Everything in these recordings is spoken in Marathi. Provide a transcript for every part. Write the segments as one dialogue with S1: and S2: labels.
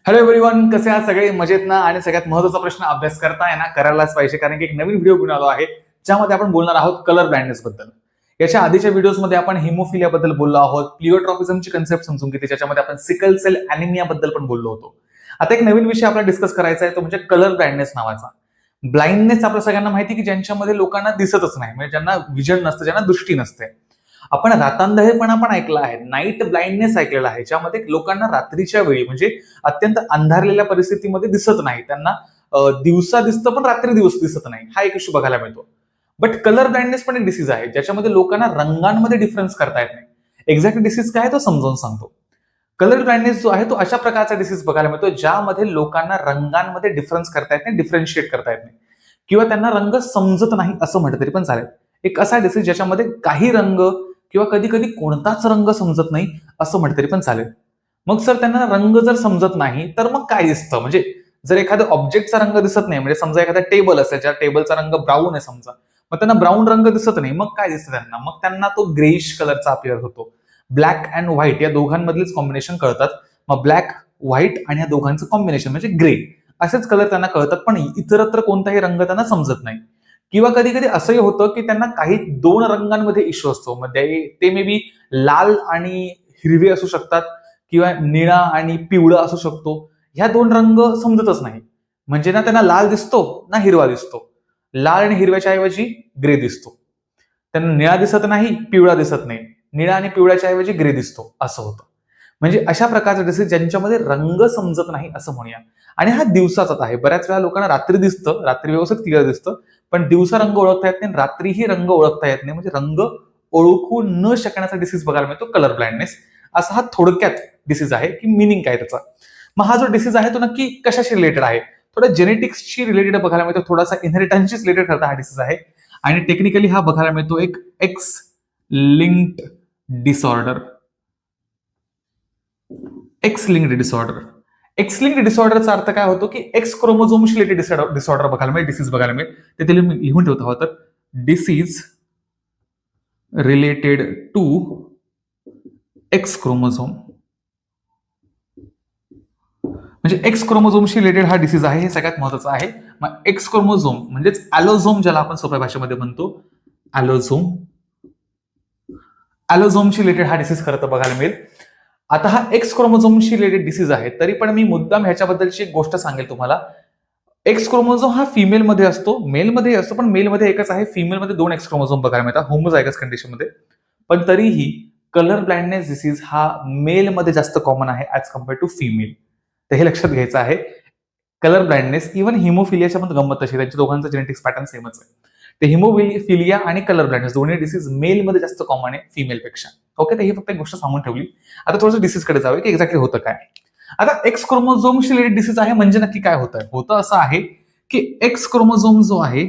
S1: हॅलो एव्हरीवन, कसे आहात सगळे? मजेत ना? आणि सगळ्यात महत्त्वाचा प्रश्न अभ्यास करताय ना, करायलाच पाहिजे, कारण की एक नवीन व्हिडिओ घेऊन आलो आहे ज्यामध्ये आपण बोलणार आहोत कलर ब्लाइंडनेस बद्दल. याच्या आधीच्या व्हिडिओजमध्ये आपण हिमोफिलिया बद्दल बोललो आहोत, प्लिओट्रॉपिझमची कन्सेप्ट समजून घेतली, ज्याच्यामध्ये आपण सिकल सेल अॅनिमिया बद्दल पण बोललो होतो. आता एक नवीन विषय आपल्याला डिस्कस करायचा आहे, तो म्हणजे कलर ब्लाइंडनेस नावाचा. ब्लाइंडनेस आपल्या सगळ्यांना माहिती की ज्यांच्यामध्ये लोकांना दिसतच नाही, म्हणजे ज्यांना विजन नसतं, ज्यांना दृष्टी नसते. आपण रातांधळेपणा पण ऐकला आहे, नाईट ब्लाइंडनेस ऐकलेला आहे, ज्यामध्ये लोकांना रात्रीच्या वेळी म्हणजे अत्यंत अंधारलेल्या परिस्थितीमध्ये दिसत नाही, त्यांना दिवसा दिसतं पण रात्री दिवस दिसत नाही, हा एक इश्यू बघायला मिळतो. बट कलर ब्लाइंडनेस पण एक डिसीज आहे ज्याच्यामध्ये लोकांना रंगांमध्ये डिफरन्स करता येत नाही. एक्झॅक्ट डिसीज काय तो समजावून सांगतो. कलर ब्लाइंडनेस जो आहे तो अशा प्रकारचा डिसीज बघायला मिळतो ज्यामध्ये लोकांना रंगांमध्ये डिफरन्स करता येत नाही, डिफरन्शिएट करता येत नाही, किंवा त्यांना रंग समजत नाही असं म्हटलं तरी पण चालेल. एक असा डिसीज ज्याच्यामध्ये काही रंग किंवा कधी कधी कोणताच रंग समजत नाही असं म्हटलं तरी पण चालेल. मग सर त्यांना रंग जर समजत नाही तर मग काय दिसतं? म्हणजे जर एखाद्या ऑब्जेक्टचा रंग दिसत नाही, म्हणजे समजा एखादा टेबल असेल ज्या टेबलचा रंग ब्राऊन आहे समजा, मग त्यांना ब्राऊन रंग दिसत नाही, मग काय दिसतं त्यांना? मग त्यांना तो ग्रेइश कलरचा अपिअर होतो. ब्लॅक अँड व्हाईट या दोघांमधलीच कॉम्बिनेशन कळतात. मग ब्लॅक, व्हाईट आणि या दोघांचं कॉम्बिनेशन म्हणजे ग्रे, असेच कलर त्यांना कळतात, पण इतरत्र कोणताही रंग त्यांना समजत नाही. किंवा कधी कधी असंही होतं की त्यांना काही दोन रंगांमध्ये इश्यू असतो, म्हणजे ते मे बी लाल आणि हिरवे असू शकतात किंवा निळा आणि पिवळा असू शकतो. ह्या दोन रंग समजतच नाही, म्हणजे ना त्यांना लाल दिसतो ना हिरवा दिसतो, लाल आणि हिरव्याच्या ऐवजी ग्रे दिसतो. त्यांना निळा दिसत नाही, पिवळा दिसत नाही, निळा आणि पिवळ्याच्या ऐवजी ग्रे दिसतो, असं होतं. म्हणजे अशा प्रकारचे डिसीज ज्यांच्यामध्ये रंग समजत नाही असं म्हणूया. आणि हा दिवसाचाच आहे. बऱ्याच वेळा लोकांना रात्री दिसतं, रात्री व्यवस्थित क्लिअर दिसतं, पण दिवसा रंग ओळखता येत नाही, रात्रीही रंग ओळखता येत नाही, म्हणजे रंग ओळखू न शकण्याचा डिसीज बघायला मिळतो कलर ब्लाइंडनेस. असा हा थोडक्यात डिसीज आहे की मिनिंग काय त्याचा. मग हा जो डिसीज आहे तो नक्की कशाशी रिलेटेड आहे? थोडा जेनेटिक्सशी रिलेटेड बघायला मिळतो, थोडासा इनहेरिटन्सशी रिलेटेड करता हा डिसीज आहे. आणि टेक्निकली हा बघायला मिळतो एक X linked disorder. X linked disorder. X linked डिसऑर्डरचा अर्थ काय होतो की एक्स क्रोमोझोमशी रिलेटेड डिसऑर्डर बघायला मिळेल, डिसीज बघायला मिळेल. ते लिहून ठेवतो हवं तर, disease related to X chromosome. म्हणजे एक्स क्रोमोझोमशी रिलेटेड हा डिसीज आहे, हे सगळ्यात महत्वाचं आहे. मग एक्स क्रोमोझोम म्हणजेच ॲलोझोम, ज्याला आपण सोप्या भाषेमध्ये म्हणतो, ॲलोझोम. ॲलोझोमशी रिलेटेड हा डिसीज खरं तर बघायला मिळेल. आता हा एक्स क्रोमोझोमशी रिलेटेड डिसीज आहे, तरी पण मी मुद्दाम ह्याच्याबद्दलची एक गोष्ट सांगेल तुम्हाला. एक्स क्रोमोझोम हा फिमेलमध्ये असतो, मेलमध्ये असतो, पण मेलमध्ये एकच आहे, फिमेलमध्ये दोन एक्स क्रोमोझोम बघायला मिळतात होमोझायगस कंडिशनमध्ये. पण तरीही कलर ब्लाइंडनेस डिसीज हा मेलमध्ये जास्त कॉमन आहे ऍज कम्पेअर टू फिमेल. तर हे लक्षात घ्यायचं आहे. कलर ब्लाइंडनेस, इव्हन हिमोफिलियाच्या पण गंमत तशी, त्यांच्या दोघांचं जेनेटिक्स पॅटर्न सेमच आहे. ते हिमोफिलिया आणि कलर ब्लाइंडनेस दोन्ही डिसीज मेलमध्ये जास्त कॉमन आहे फिमेलपेक्षा. ओके, तर ही फक्त एक गोष्ट सांगून ठेवली. आता थोडंसं डिसीजकडे जाऊया की एक्झॅक्टली होतं काय. आता एक्स क्रोमोझोमशी रिलेटेड डिसीज आहे म्हणजे नक्की काय होतं? होतं असं आहे की एक्स क्रोमोझोम जो आहे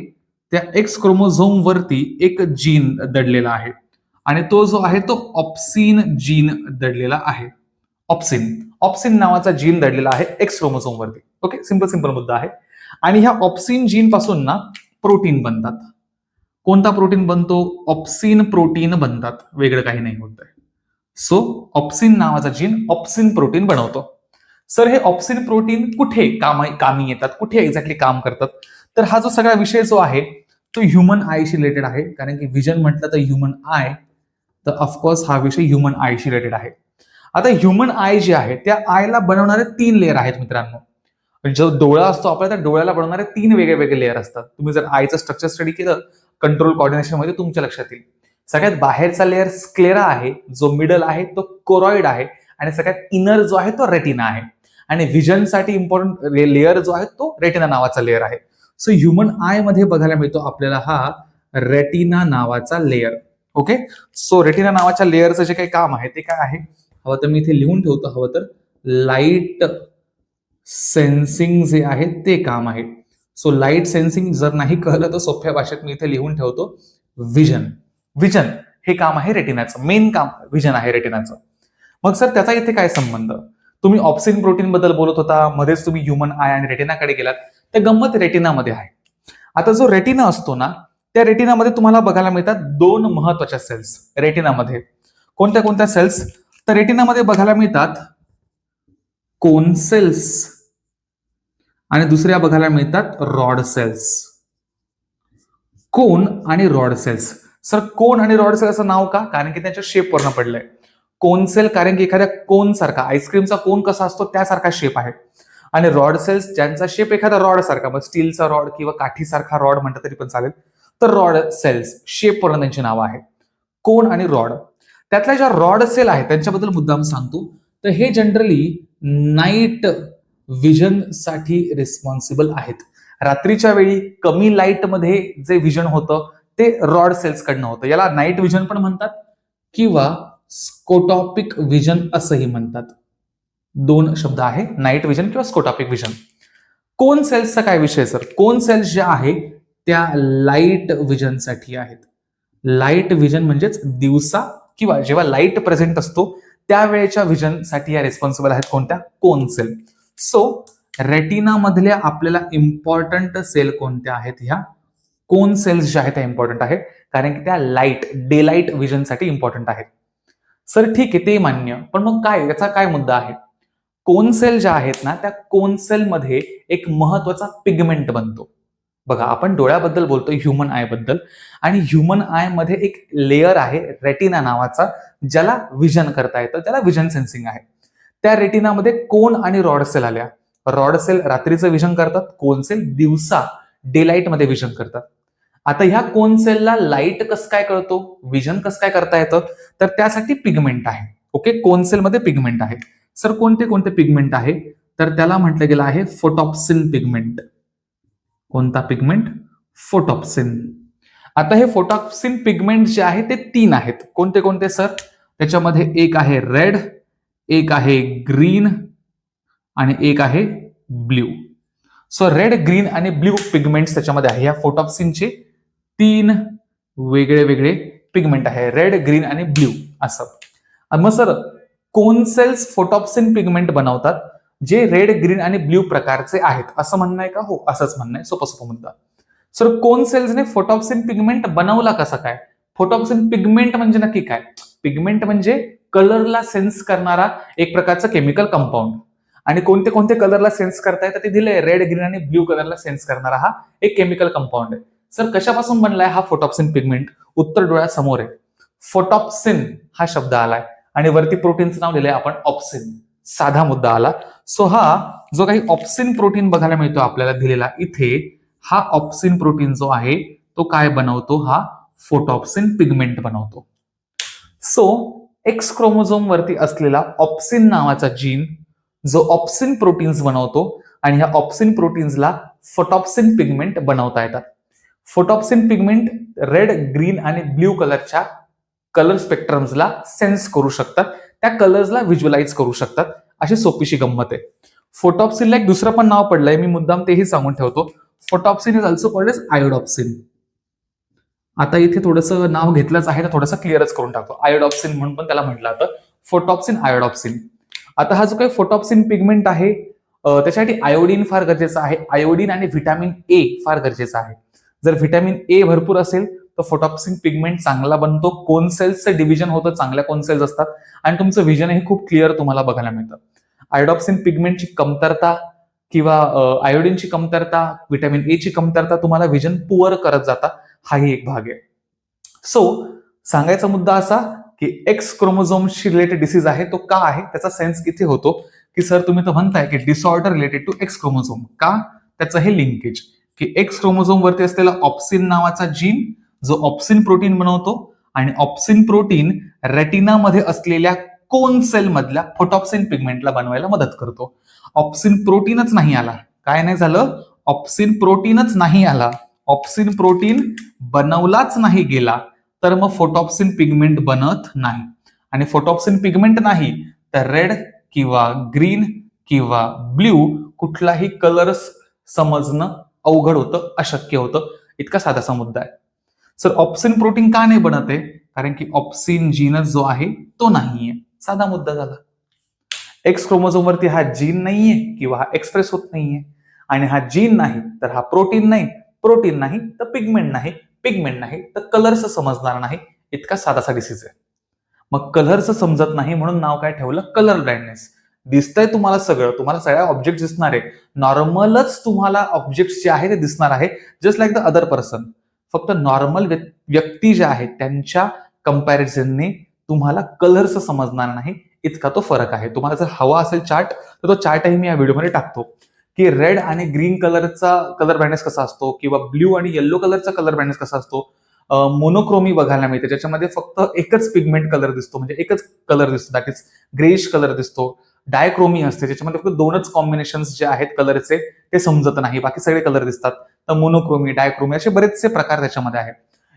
S1: त्या एक्स क्रोमोझोम वरती एक जीन दडलेला आहे, आणि तो जो आहे तो ऑप्सिन जीन दडलेला आहे. ऑप्सिन ऑप्सिन नावाचा जीन दडलेला आहे एक्स क्रोमोझोम वरती. ओके, सिंपल मुद्दा आहे. आणि ह्या ऑप्सिन जीन पासून ना प्रोटीन बनतात. कोणता प्रोटीन बनतो? ऑप्सिन प्रोटीन बनतात, वेगळं काही नाही होत. सो ऑप्सिन नावाचा जीन ऑप्सिन प्रोटीन बनवतो. सर हे ऑप्सिन प्रोटीन कुठे कामी येतात, कुठे एक्झॅक्टली काम करतात? तर हा जो सगळा विषय जो आहे तो ह्युमन आयशी रिलेटेड आहे, कारण की विजन म्हटलं तर ह्युमन आय, तर ऑफकोर्स हा विषय ह्युमन आयशी रिलेटेड आहे. आता ह्युमन आय जे आहे त्या आयला बनवणारे 3 लेअर आहेत मित्रांनो. जो डोळा असतो आपल्या, त्या डोळ्याला बनवणारे 3 वेगळे लेअर असतात. तुम्ही जर आयचं स्ट्रक्चर स्टडी केलं कंट्रोल कोऑर्डिनेशन मध्ये तुमच्या लक्षात येईल. सगळ्यात बाहेरचा लेअर स्क्लेरा आहे, जो मिडल आहे तो कोरॉइड आहे, आणि सगळ्यात इनर जो आहे तो रेटिना आहे. आणि विजनसाठी इम्पॉर्टंट लेअर जो आहे तो रेटिना नावाचा लेअर आहे. सो ह्युमन आय मध्ये बघायला मिळतो आपल्याला हा रेटिना नावाचा लेअर. ओके, सो रेटिना नावाच्या लेअरचं जे काही काम आहे ते काय आहे, हवं तर मी इथे लिहून ठेवतो, हवं तर लाईट सेन्सिंग जे आहे ते काम आहे. सो लाईट सेन्सिंग जर नाही कळलं तर सोप्या भाषेत मी इथे लिहून ठेवतो विजन. विजन हे काम आहे रेटिनाचं, मेन काम विजन आहे रेटिनाचं. मग सर त्याचा इथे काय संबंध? तुम्ही ऑप्सिन प्रोटीन बद्दल बोलत होता, मध्येच तुम्ही ह्युमन आय आणि रेटिनाकडे गेलात, तर गंमत रेटिनामध्ये आहे. आता जो रेटिना असतो ना, त्या रेटिनामध्ये तुम्हाला बघायला मिळतात 2 महत्वाच्या सेल्स रेटिनामध्ये. कोणत्या कोणत्या सेल्स? तर रेटिनामध्ये बघायला मिळतात कोन सेल्स आणि दुसऱ्या बघायला मिळतात रॉड सेल्स. कोन आणि रॉड सेल्स. सर कोन आणि रॉड सेल असं नाव का? कारण की त्यांच्या शेप वरनं पडलंय. कोन सेल कारण की एखाद्या कोन सारखा, आईस्क्रीमचा कोन कसा असतो त्यासारखा शेप आहे. आणि रॉड सेल्स ज्यांचा शेप एखादा रॉड सारखा, मग स्टीलचा रॉड किंवा काठीसारखा रॉड म्हणतात तरी पण चालेल, तर रॉड सेल्स शेप वरून त्यांची नावं आहेत. कोन आणि रॉड. त्यातल्या ज्या रॉड सेल आहेत त्यांच्याबद्दल मुद्दाम सांगतो. तर हे जनरली नाईट विजन साठी रिस्पॉन्सिबल आहेत. रात्रीच्या वेळी कमी लाईट मध्ये जे विजन होतं ते रॉड सेल्स कडनं होतं. याला नाईट विजन पण म्हणतात किंवा स्कोटॉपिक विजन असंही म्हणतात. दोन शब्द आहे, नाईट विजन किंवा स्कोटॉपिक विजन. कोन सेल्सचा काय विषय सर? कोन सेल्स ज्या आहेत त्या लाईट विजनसाठी आहेत. लाईट विजन म्हणजेच दिवसा किंवा जेव्हा लाईट प्रेझेंट असतो त्यावेळेच्या विजनसाठी या रिस्पॉन्सिबल आहेत. कोणत्या? Cone cell. सो रेटिना मधल्या आपल्याला इम्पॉर्टंट सेल कोणत्या आहेत? ह्या कोन सेल्स ज्या आहेत त्या इम्पॉर्टंट आहेत, कारण की त्या लाईट, डे लाईट विजनसाठी इम्पॉर्टंट आहेत. सर ठीक आहे, ते मान्य, पण मग काय याचा काय मुद्दा आहे? कोन सेल ज्या आहेत ना त्या कोन सेल मध्ये एक महत्वाचा पिगमेंट बनतो. बघा, आपण डोळ्याबद्दल बोलतोय, ह्युमन आय बद्दल, आणि ह्युमन आय मध्ये एक लेअर आहे रेटिना नावाचा, ज्याला विजन करता येतं, त्याला विजन सेन्सिंग आहे. त्या रेटिनामध्ये कोन आणि रॉड सेल आल्या. रॉड सेल रात्रीचं विजन करतात, कोन सेल दिवसा डे लाईट मध्ये विजन करतात. आता ह्या कोन सेलला लाईट कसं काय कळतो, विजन कसं काय करता येतं, तर त्यासाठी पिगमेंट आहे. ओके, कोन सेल मध्ये पिगमेंट आहे. सर कोणते कोणते पिगमेंट आहे? तर त्याला म्हटलं गेलं आहे फोटॉप्सिन पिगमेंट. कोणता पिगमेंट? फोटॉप्सिन. आता हे फोटॉप्सिन पिगमेंट जे आहे ते 3 आहेत. कोणते कोणते सर? त्याच्यामध्ये एक आहे रेड, एक आहे ग्रीन आणि एक आहे ब्ल्यू. सो रेड, ग्रीन आणि ब्ल्यू पिगमेंट्स त्याच्यामध्ये आहे. या फोटॉप्सिनचे 3 वेगळे वेगळे पिगमेंट आहे, रेड, ग्रीन आणि ब्ल्यू असं. मग सर कोन सेल्स फोटॉप्सिन पिगमेंट बनवतात जे रेड, ग्रीन आणि ब्ल्यू प्रकारचे आहेत, असं म्हणणं आहे का? हो, असंच म्हणणं आहे. सोपं सोपं मुद्दा. सर कोन सेल्सने फोटॉप्सिन पिगमेंट बनवला कसा काय? फोटॉप्सिन पिगमेंट म्हणजे नक्की काय? पिगमेंट म्हणजे कलरला सेन्स करणारा एक प्रकारचा केमिकल कंपाऊंड. आणि कोणते कोणते कलरला सेन्स करता येतं ते दिलंय. रेड, ग्रीन आणि ब्ल्यू कलरला सेन्स करणारा हा एक केमिकल कंपाऊंड आहे. सर कशापासून बनलाय हा फोटॉप्सिन पिगमेंट? उत्तर डोळ्यासमोर आहे. फोटॉप्सिन हा शब्द आलाय आणि वरती प्रोटीनचं नाव लिहिलंय आपण ऑप्सिन. साधा मुद्दा आला. सो हा जो काही ऑप्सिन प्रोटीन बघायला मिळतो आपल्याला दिलेला इथे, हा ऑप्सिन प्रोटीन जो आहे तो काय बनवतो? हा फोटॉप्सिन पिगमेंट बनवतो. सो एक्स क्रोमोझोम वरती असलेला ऑप्सिन नावाचा जीन जो ऑप्सिन प्रोटीन्स बनवतो आणि ह्या ऑप्सिन प्रोटीन्सला फोटॉप्सिन पिगमेंट बनवता येतात. फोटॉप्सिन पिगमेंट रेड, ग्रीन आणि ब्ल्यू कलरच्या कलर स्पेक्ट्रम्सला सेन्स करू शकतात, त्या कलर्सला व्हिज्युअलाइज करू शकतात. अशी सोपीशी गंमत आहे. फोटॉप्सिनला एक दुसरं पण नाव पडलंय, मी मुद्दाम तेही सांगून ठेवतो. फोटॉप्सिन इज ऑल्सो कॉल्ड एज आयोडॉप्सिन. आता इथे थोडंसं नाव घेतलंच आहे तर थोडंसं क्लिअरच करून टाकतो. आयोडॉप्सिन म्हणून पण त्याला म्हटलं जातं, फोटॉप्सिन, आयोडॉप्सिन. आता हा जो काही फोटॉप्सिन पिगमेंट आहे त्याच्यासाठी आयोडीन फार गरजेचं आहे. आयोडीन आणि व्हिटॅमिन ए फार गरजेचं आहे. जर व्हिटॅमिन ए भरपूर असेल तर फोटॉप्सिन पिगमेंट चांगला बनतो. कोन सेल्सचं डिव्हिजन होतं, चांगल्या कोन सेल्स असतात आणि तुमचं विजनही खूप क्लिअर तुम्हाला बघायला मिळतं. आयोडॉप्सिन पिगमेंटची कमतरता किंवा आयोडीनची कमतरता, व्हिटॅमिन ए ची कमतरता तुम्हाला विजन पुअर करत जाता, हाही एक भाग आहे. सो सांगायचा मुद्दा असा की एक्स क्रोमोझोमशी रिलेटेड डिसीज आहे तो का आहे त्याचा सेन्स इथे होतो की सर तुम्ही तर म्हणताय की disorder related to X chromosome, का? त्याचं हे लिंकेज की एक्स क्रोमोझोम वरती असलेला ऑप्सिन नावाचा जीन जो ऑप्सिन प्रोटीन बनवतो आणि ऑप्सिन प्रोटीन रेटिनामध्ये असलेल्या कोन सेल मधल्या फोटॉप्सिन पिगमेंटला बनवायला मदत करतो. ऑप्सिन प्रोटीनच नाही आला, काय नाही झालं? ऑप्सिन प्रोटीनच नाही आला, ऑप्सिन प्रोटीन बनवलाच नाही गेला तर मग फोटॉप्सिन पिगमेंट बनत नाही. आणि फोटॉप्सिन पिगमेंट नाही तर रेड किंवा ग्रीन किंवा ब्ल्यू कुठलाही कलर समजणं अवघड होतं, अशक्य होतं. इतका साधासा मुद्दा आहे. सर ऑप्सिन प्रोटीन का नाही बनत आहे? कारण की ऑप्सिन जीनच जो आहे तो नाहीये. साधा मुद्दा झाला. एक्स क्रोमोझोम वरती हा जीन नाहीये किंवा हा एक्सप्रेस होत नाहीये आणि हा जीन नाही तर हा प्रोटीन नाही, प्रोटीन नाही तर पिगमेंट नाही, पिगमेंट नाही तर कलर्स समजणार नाही. इतका साधासा डिसीज आहे. मग कलरचं समजत नाही म्हणून नाव काय ठेवलं, कलर ब्लाइंडनेस. दिसतंय तुम्हाला सगळं, तुम्हाला सगळ्या ऑब्जेक्ट दिसणार आहे, नॉर्मलच तुम्हाला ऑब्जेक्ट जे आहे ते दिसणार आहे, just like the other person. फक्त नॉर्मल व्यक्ती जे आहेत त्यांच्या कंपॅरिझनने तुम्हाला कलरचं समजणार नाही, इतका तो फरक आहे. तुम्हाला जर हवा असेल चार्ट तर तो चार्टही मी या व्हिडिओमध्ये टाकतो की रेड आणि ग्रीन कलरचा कलर ब्राईटनेस कसा असतो किंवा ब्ल्यू आणि येलो कलरचा कलर ब्राईटनेस कसा असतो. मोनोक्रोमी बघायला मिळते, ज्याच्यामध्ये फक्त एकच पिगमेंट कलर दिसतो, म्हणजे एकच कलर दिसतो, दॅट इज ग्रेइश कलर दिसतो. डायक्रोमी असते, ज्याच्यामध्ये फक्त दोनच कॉम्बिनेशन जे आहेत कलरचे ते समजत नाही, बाकी सगळे कलर दिसतात. तर मोनोक्रोमी, डायक्रोमी असे बरेचसे प्रकार त्याच्यामध्ये आहेत.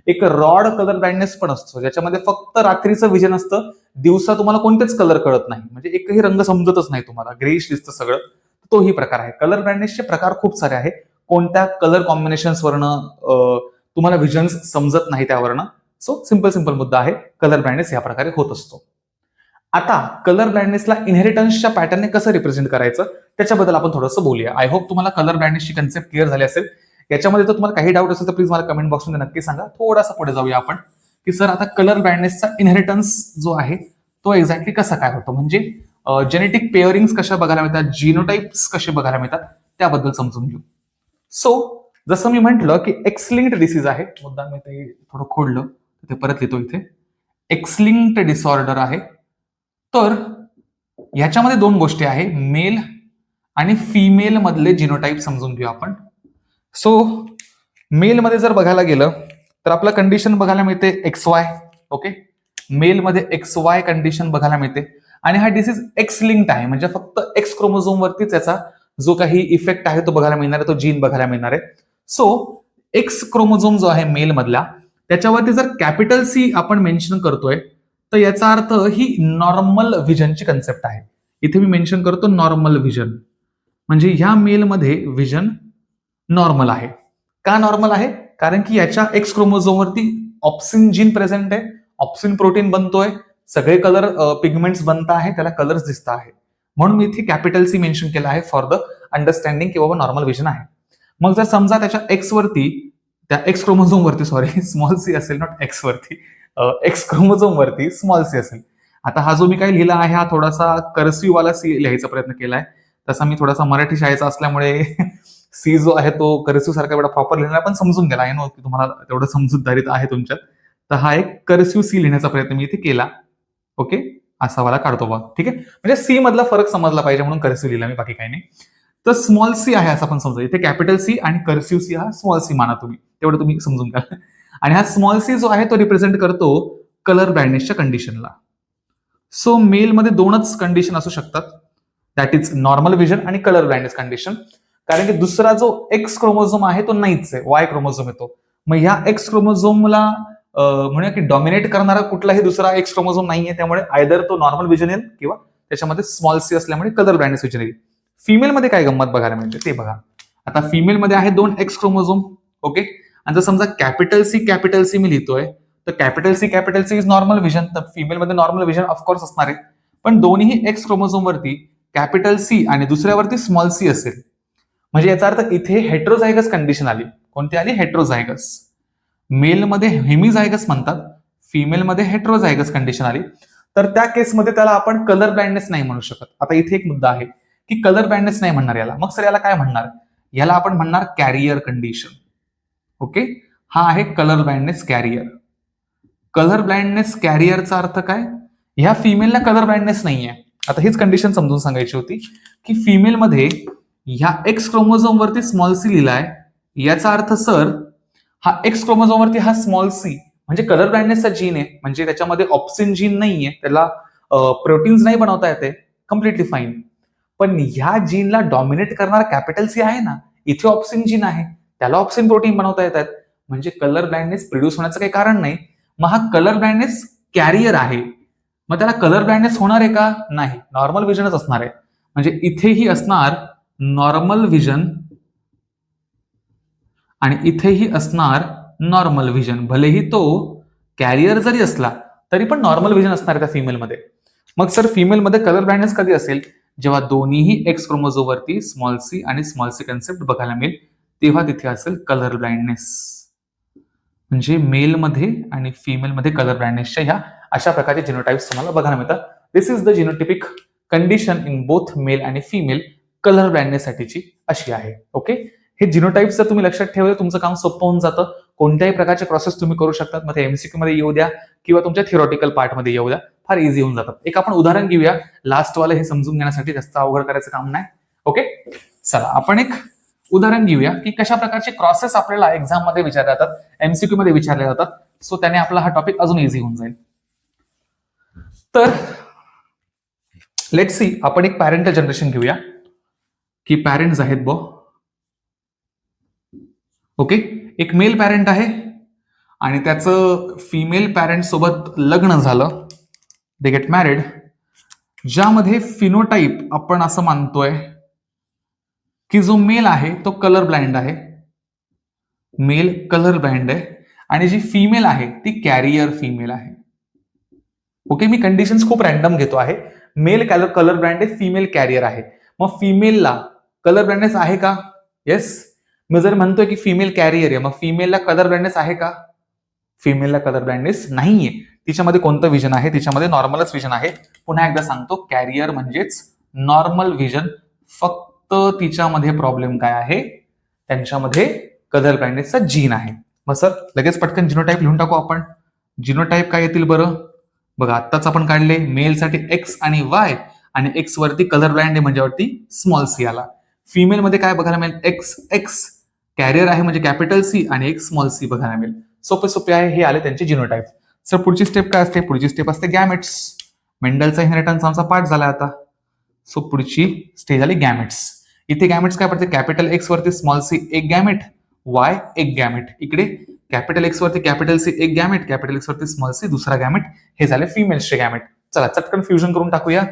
S1: एक रॉड कलर ब्लाइंडनेस पण असतो, ज्याच्यामध्ये फक्त रात्रीचं विजन असतं, दिवसा तुम्हाला कोणतेच कलर कळत नाही, म्हणजे एकही रंग समजतच नाही तुम्हाला, ग्रेइश दिसतं सगळं. तोही प्रकार आहे. कलर ब्लाइंडनेसचे प्रकार खूप सारे आहे. कोणत्या कलर कॉम्बिनेशन्सवरनं तुम्हाला विजन्स समजत नाही त्यावरनं. सो सिंपल मुद्दा आहे, कलर ब्लाइंडनेस या प्रकारे होत असतो. आता कलर ब्लाइंडनेसला इनहेरिटन्सच्या पॅटर्नने कसं रिप्रेझेंट करायचं त्याच्याबद्दल आपण थोडंसं बोलूया. आय होप तुम्हाला कलर ब्लाइंडनेसची कन्सेप्ट क्लिअर झाली असेल. याच्यामध्ये जर तुम्हाला काही डाऊट असेल तर प्लीज मला कमेंट बॉक्समध्ये नक्की सांगा. थोडासा पुढे जाऊया आपण की सर आता कलर ब्लाइंडनेसचा इनहेरिटन्स जो आहे तो एक्झॅक्टली कसा काय होतो, म्हणजे जेनेटिक पेअरिंग्स कशा बघायला मिळतात, जिनोटाइप्स कसे बघायला मिळतात त्याबद्दल समजून घेऊ. सो जसं मी म्हटलं की एक्सलिंक्ड डिसीज आहे, मुद्दा मी ते थोडं खोडलं ते परत लिहितो इथे. एक्सलिंक्ड डिसऑर्डर आहे. तर ह्याच्यामध्ये दोन गोष्टी आहे, मेल आणि फिमेल मधले जिनोटाइप समजून घेऊ आपण. सो मेल मध्ये जर बघायला गेलं तर आपलं कंडिशन बघायला मिळते XY. ओके, मेल मध्ये XY कंडिशन बघायला मिळते आणि हा डिसीज एक्स लिंक्ड आहे, म्हणजे फक्त एक्स क्रोमोझोम वरतीच याचा जो काही इफेक्ट आहे तो बघायला मिळणार आहे, तो जीन बघायला मिळणार आहे. सो एक्स क्रोमोझोम जो आहे मेल मधला त्याच्यावरती जर कॅपिटल C आपण मेन्शन करतोय तर याचा अर्थ ही नॉर्मल व्हिजनची कन्सेप्ट आहे. इथे मी मेन्शन करतो नॉर्मल व्हिजन, म्हणजे ह्या मेलमध्ये व्हिजन नॉर्मल आहे. का नॉर्मल आहे? कारण की याच्या एक्स क्रोमोझोम वरती ऑप्सिन जीन प्रेझेंट आहे, ऑप्सिन प्रोटीन बनतोय, सगळे कलर पिगमेंट्स बनत आहे, त्याला कलर्स दिसत आहे, म्हणून मी इथे कॅपिटल C मेन्शन केलं आहे फॉर द अंडरस्टँडिंग की बाबा नॉर्मल व्हिजन आहे. मग जर समजा त्याच्या एक्स वरती, त्या एक्स क्रोमोझोम वरती सॉरी स्मॉल C असेल, नॉट एक्स वरती, एक्स क्रोमोझोम वरती स्मॉल C असेल. आता हा जो मी काही लिहिला आहे हा थोडासा कर्सिव्ह वाला C लिहायचा प्रयत्न केलाय, तसा मी थोडासा मराठी शाळेचा असल्यामुळे C जो आहे तो कर्सिव्ह सारखा एवढा प्रॉपर लिहिला, पण समजून गेला. आय नो की तुम्हाला तेवढं समजूतदारीत आहे तुमच्यात, तर हा एक कर्सिव्ह C लिहिण्याचा प्रयत्न मी इथे केला. ओके, असा वाला काढतो बघ, ठीक आहे, म्हणजे C मधला फरक समजला पाहिजे म्हणून कर्सिव्ह लिहिला मी, बाकी काही नाही. तर स्मॉल C आहे असं आपण समजा, इथे कॅपिटल C आणि कर्सिव्ह C हा स्मॉल C माना तुम्ही, तेवढं तुम्ही समजून घ्या. आणि हा स्मॉल C जो आहे तो रिप्रेझेंट करतो कलर ब्लाइंडनेसच्या कंडिशनला. सो मेलमध्ये दोनच कंडिशन असू शकतात, दॅट इज नॉर्मल व्हिजन आणि कलर ब्लाइंडनेस कंडिशन. कारण की दुसरा जो एक्स क्रोमोझोम आहे तो नाहीच आहे, Y क्रोमोझोम येतो. मग ह्या एक्स क्रोमोझोमला म्हणूया की डॉमिनेट करणारा कुठलाही दुसरा एक्स क्रोमोझोम नाहीये, त्यामुळे आयदर तो नॉर्मल व्हिजन येईल किंवा त्याच्यामध्ये स्मॉल C असल्यामुळे कलर ब्लाइंडनेस व्हिजन येईल. फिमेलमध्ये काय गंमत बघायला मिळते ते बघा. आता फिमेलमध्ये आहे दोन एक्स क्रोमोझोम. ओके, आणि जर समजा कॅपिटल C मी लिहितोय तर capital C is normal vision, तर फिमेलमध्ये नॉर्मल व्हिजन ऑफकोर्स असणार आहे. पण दोन्ही एक्स क्रोमोझोम वरती कॅपिटल C आणि दुसऱ्यावरती स्मॉल C असेल, म्हणजे याचा अर्थ इथे हेट्रोझायगस कंडिशन आली. कोणती आली? हेट्रोझायगस. मेलमध्ये हेमिझायगस म्हणतात, फिमेलमध्ये हेट्रोझायगस कंडिशन आली, तर त्या केसमध्ये त्याला आपण कलर ब्लाइंडनेस नाही म्हणू शकत. आता इथे एक मुद्दा आहे की कलर ब्लाइंडनेस नाही म्हणणार याला, मग सर याला काय म्हणणार? याला आपण म्हणणार कॅरियर कंडिशन. ओके, हा आहे colour blindness carrier. Colour blindness कॅरियरचा अर्थ काय? ह्या फिमेलला कलर ब्लाइंडनेस नाहीये. आता हीच कंडिशन समजून सांगायची होती की फिमेलमध्ये ह्या एक्स क्रोमोझोम वरती स्मॉल C लिहिलाय, याचा अर्थ सर हा एक्स क्रोमोझोम वरती हा स्मॉल C म्हणजे कलर ब्लाइंडनेसचा जीन आहे, म्हणजे त्याच्यामध्ये ऑप्सिन जीन नाहीये, त्याला प्रोटीन्स नाही बनवता येते, कम्प्लिटली फाईन. पण ह्या जीनला डॉमिनेट करणारा कॅपिटल C आहे ना, इथे ऑप्सिन जीन आहे, त्याला ऑप्सिन प्रोटीन बनवता येतात, म्हणजे कलर ब्लाइंडनेस प्रोड्यूस होण्याचं काही कारण नाही. मग हा कलर ब्लाइंडनेस कॅरियर आहे, मग त्याला कलर ब्लाइंडनेस होणार आहे का? नाही, नॉर्मल व्हिजनच असणार आहे. म्हणजे इथेही असणार नॉर्मल व्हिजन आणि इथेही असणार नॉर्मल व्हिजन, भलेही तो कॅरियर जरी असला तरी पण नॉर्मल व्हिजन असणार आहे त्या फिमेलमध्ये. मग सर फिमेलमध्ये कलर ब्लाइंडनेस कधी असेल? जेव्हा दोन्हीही एक्स क्रोमोझोम वरती स्मॉल C आणि स्मॉल C कन्सेप्ट बघायला मिळेल, तेव्हा तिथे असेल कलर ब्लाइंडनेस. म्हणजे मेलमध्ये आणि फिमेलमध्ये कलर ब्लाइंडनेसच्या ह्या अशा प्रकारचे जिनोटाइप्स तुम्हाला बघायला मिळतात. This is the genotypic condition in both male आणि फिमेल कलर ब्लाइंडनेससाठीची अशी आहे. ओके, हे जिनोटाइप्स जर तुम्ही लक्षात ठेवले तुमचं काम सोपं होऊन जातं. कोणत्याही प्रकारचे प्रोसेस तुम्ही करू शकतात, मग ते एमसीक्यू मध्ये येऊ द्या किंवा तुमच्या थिओरिटिकल पार्टमध्ये येऊ द्या, फार इझी होऊन जातात. एक आपण उदाहरण घेऊया लास्ट वाला, हे समजून घेण्यासाठी जास्त अवघड करायचं काम नाही. ओके, चला आपण एक उदाहरण घेऊया की कशा प्रकारचे क्रॉसेस आपल्याला एक्झाम मध्ये विचारले जातात, एमसीक्यू मध्ये विचारले जातात. सो त्याने आपला हा टॉपिक अजून इझी होऊन जाईल. तर लेट्स सी, आपण एक पॅरेंटल जनरेशन घेऊया की पॅरेंट्स आहेत बो. ओके, एक मेल पॅरेंट आहे आणि त्याचं फिमेल पॅरेंट सोबत लग्न झालं, दे गेट मॅरिड, ज्यामध्ये फिनोटाइप आपण असं मानतोय की जो मेल आहे तो कलर ब्लाइंड आहे, मेल कलर ब्लाइंड आहे, आणि जी फिमेल आहे ती कॅरियर फिमेल आहे. ओके, मी कंडिशन्स खूप रॅन्डम घेतो आहे. मेल कलर ब्लाइंड आहे, फिमेल कॅरियर आहे. मग फिमेलला कलर ब्लाइंडनेस आहे का? येस. मी जर म्हणतोय की फिमेल कॅरियर आहे, मग फिमेलला कलर ब्लाइंडनेस आहे का? फिमेलला कलर ब्लाइंडनेस नाहीये. तिच्यामध्ये कोणतं विजन आहे? तिच्यामध्ये नॉर्मलच विजन आहे. पुन्हा एकदा सांगतो, कॅरियर म्हणजेच नॉर्मल विजन. फक्त तिच्यामध्ये प्रॉब्लेम काय आहे? त्यांच्यामध्ये कलर ब्लाइंडनेसचा जीन आहे. मग सर लगेच पटकन जिनोटाइप लिहून टाकू आपण. जिनोटाइप काय येतील बरं? बघा आत्ताच आपण काढले, मेलसाठी एक्स आणि वाय, आणि एक्स वरती कलर ब्लाइंड आहे म्हणजे वरती स्मॉल सी आला. फिमेल मध्ये काय बघायला मिळेल? एक्स एक्स, कॅरियर आहे म्हणजे कॅपिटल सी, आणि एक स्मॉल सी बघायला मिळेल. सोपे सोपे आहे. हे आले त्यांचे जिनोटाइप. सर पुढची स्टेप काय असते? पुढची स्टेप असते गॅमेट्स. मेंडलचा इनहेरिटन्स आमचा पार्ट झाला आता. सो पुढची स्टेज आली गॅमेट्स. इथे गॅमेट्स काय पडते? कॅपिटल एक्स वरती स्मॉल सी एक गॅमेट, वाय एक गॅमेट. इकडे कॅपिटल एक्स वरती कॅपिटल सी एक गॅमेट, कॅपिटल एक्स वरती स्मॉल सी दुसरा गॅमेट. हे झाले फिमेल्सचे गॅमेट. चला चटकन फ्युजन करून टाकूया.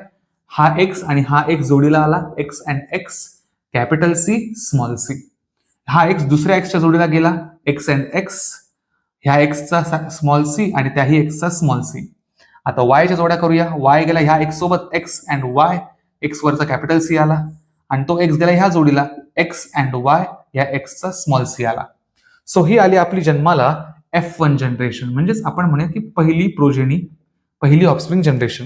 S1: हा एक्स आणि हा एक्स जोडीला आला, X and X, capital C small C. हा एक्स दुसऱ्या एक्सच्या जोडीला गेला, एक्स अँड एक्स, ह्या एक्सचा स्मॉल सी आणि त्याही एक्सचा स्मॉल सी. आता वायच्या जोड्या करूया. वाय गेला ह्या एक्स सोबत, एक्स अँड वाय, एक्स वरचा कॅपिटल सी आला, आणि तो एक्स गेला ह्या जोडीला, एक्स अँड वाय, या एक्सचा स्मॉल सी आला. सो ही आली आपली जन्माला F1 जनरेशन, म्हणजेच आपण म्हणूया की पहिली प्रोजेनी, पहिली ऑफस्प्रिंग जनरेशन.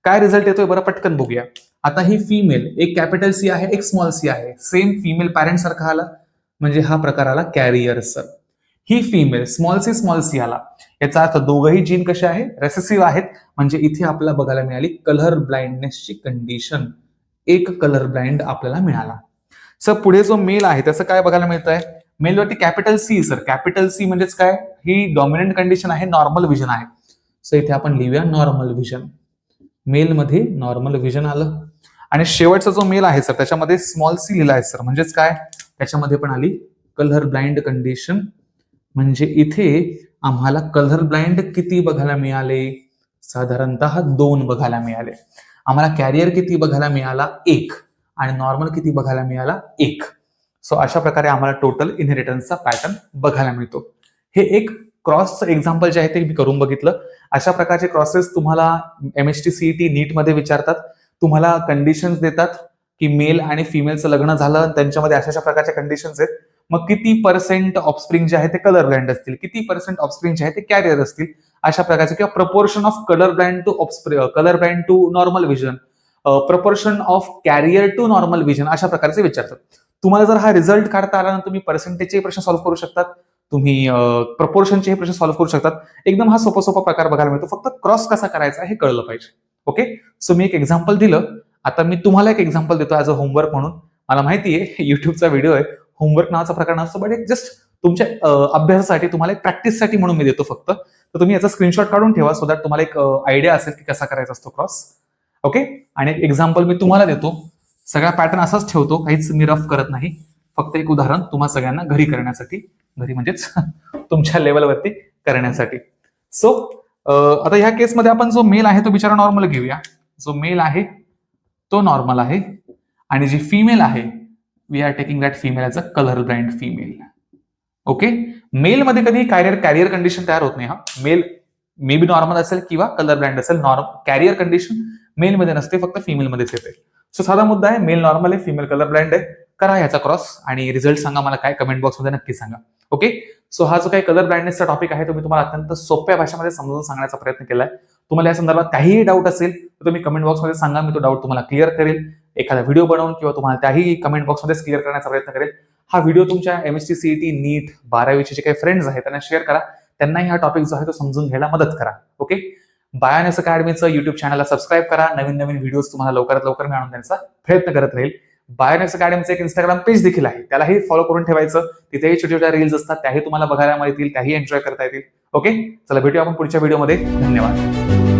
S1: काय रिझल्ट येतोय बरं पटकन बघूया. आता ही फिमेल, एक कॅपिटल सी आहे, एक स्मॉल सी आहे, सेम फिमेल पॅरेंट सारखा आला, म्हणजे हा प्रकार आला कॅरियर. सर ही फिमेल स्मॉल सी आला, याचा अर्थ दोघंही जीन कसे आहे? रेसेसिव्ह आहेत, म्हणजे इथे आपल्याला बघायला मिळाली कलर ब्लाइंडनेसची कंडिशन. एक कलर ब्लाइंड आपल्याला मिळाला. सर पुढे जो मेल आहे त्याचं काय बघायला मिळत आहे? मेलवरती capital C. Sir capital C म्हणजेच काय? ही डॉमिनंट कंडिशन आहे, नॉर्मल विजन आहे. सो इथे आपण लिहूया नॉर्मल विजन. मेलमध्ये नॉर्मल विजन आलं. आणि शेवटचा जो मेल आहे सर त्याच्यामध्ये स्मॉल सी लिहिला आहे सर, म्हणजेच काय? त्याच्यामध्ये पण आली कलर ब्लाइंड कंडिशन. म्हणजे इथे आम्हाला कलर ब्लाइंड किती बघायला मिळाले? साधारणतः 2 बघायला मिळाले. आम्हाला कॅरियर किती बघायला मिळाला? 1, आणि नॉर्मल किती बघायला मिळाला? 1. सो अशा प्रकारे आम्हाला टोटल इनहेरिटन्सचा पॅटर्न बघायला मिळतो. हे एक क्रॉसचं एक्झाम्पल जे आहे ते मी करून बघितलं. अशा प्रकारचे क्रॉसेस तुम्हाला MHT CET नीट मध्ये विचारतात. तुम्हाला कंडिशन्स देतात की मेल आणि फिमेलचं लग्न झालं, त्यांच्यामध्ये अशा प्रकारच्या कंडिशन्स आहेत. मग किती % ऑफस्प्रिंग जे आहे ते कलर ब्लाइंड असतील, किती % ऑफस्प्रिंग जे आहे ते कॅरियर असतील, अशा प्रकारचे, किंवा proportion of colour blind to normal vision, proportion of carrier to normal vision, अशा प्रकारचे विचारतात. तुम्हाला जर हा रिझल्ट काढता आला ना, तुम्ही पर्सेंटेजचे प्रश्न सॉल्व्ह करू शकतात, तुम्ही प्रपोर्शनचे प्रश्न सॉल्व्ह करू शकतात. एकदम हा सोपा प्रकार बघायला मिळतो. फक्त क्रॉस कसा करायचा हे कळलं पाहिजे. ओके, सो मी एक एक्झाम्पल दिलं. आता मी तुम्हाला एक एक्झाम्पल देतो ऍज अ होमवर्क म्हणून. मला माहिती आहे युट्यूबचा व्हिडिओ आहे, होमवर्क नावाचा प्रकार नसतो, बट एक जस्ट तुमच्या अभ्यासासाठी, तुम्हाला एक प्रॅक्टिससाठी म्हणून मी देतो फक्त. तर तुम्ही याचा स्क्रीनशॉट काढून ठेवा, सो दॅट तुम्हाला एक आयडिया असेल की कसा करायचा असतो क्रॉस. ओके, आणि एक एक्झाम्पल मी तुम्हाला देतो. सगळा पॅटर्न असाच ठेवतो, काहीच मी रफ करत नाही. फक्त एक उदाहरण तुम्हा सगळ्यांना घरी करण्यासाठी, घरी म्हणजेच तुमच्या लेवलवरती करण्यासाठी. सो आता ह्या केसमध्ये आपण जो मेल आहे तो बिचारा नॉर्मल घेऊया. जो मेल आहे तो नॉर्मल आहे, आणि जी फिमेल आहे, we are taking that female as a colour blind female. Okay, मेलमध्ये कधी कॅरियर कंडिशन तयार होत नाही. हा मेल मे बी नॉर्मल असेल किंवा कलर ब्लाइंड असेल. कॅरियर कंडिशन मेलमध्ये नसते, फक्त फिमेलमध्येच येते. सो साधा मुद्दा आहे, मेल नॉर्मल आहे, फिमेल कलर ब्लाइंड आहे. करा ह्याचा क्रॉस आणि रिझल्ट सांगा मला काय, कमेंट बॉक्समध्ये नक्की सांगा. ओके, सो हा जो काही कलर ब्लाइंडनेसचा टॉपिक आहे तो मी तुम्हाला अत्यंत सोप्या भाषेमध्ये समजून सांगण्याचा प्रयत्न केलाय. तुम्हाला या संदर्भात काहीही डाऊट असेल तर तुम्ही कमेंट बॉक्समध्ये सांगा, मी तो डाऊट तुम्हाला क्लिअर करेल. एखादा व्हिडिओ बनवून किंवा तुम्हाला त्याही कमेंट बॉक्समध्येच क्लिअर करण्याचा प्रयत्न करेल. हा व्हिडिओ तुमच्या MSc CET नीट 12वीचे जे काही फ्रेंड्स आहेत त्यांना शेअर करा. त्यांनाही हा टॉपिक जो आहे तो समजून घ्यायला मदत करा. ओके, बायोनेस अकॅडमीचं युट्यूब चॅनलला सबस्क्राईब करा. नवीन नवीन व्हिडिओज तुम्हाला लवकरात लवकर मी आणून देण्याचा प्रयत्न करत राहील. बायोनेस अकॅडमीचं एक इंस्टाग्राम पेज देखील आहे, त्यालाही फॉलो करून ठेवायचं. तिथेही छोट्या छोट्या रील्स असतात, त्याही तुम्हाला बघायला मिळतील, त्याही एन्जॉय करता येतील. ओके, चला भेटूया आपण पुढच्या व्हिडिओमध्ये. धन्यवाद.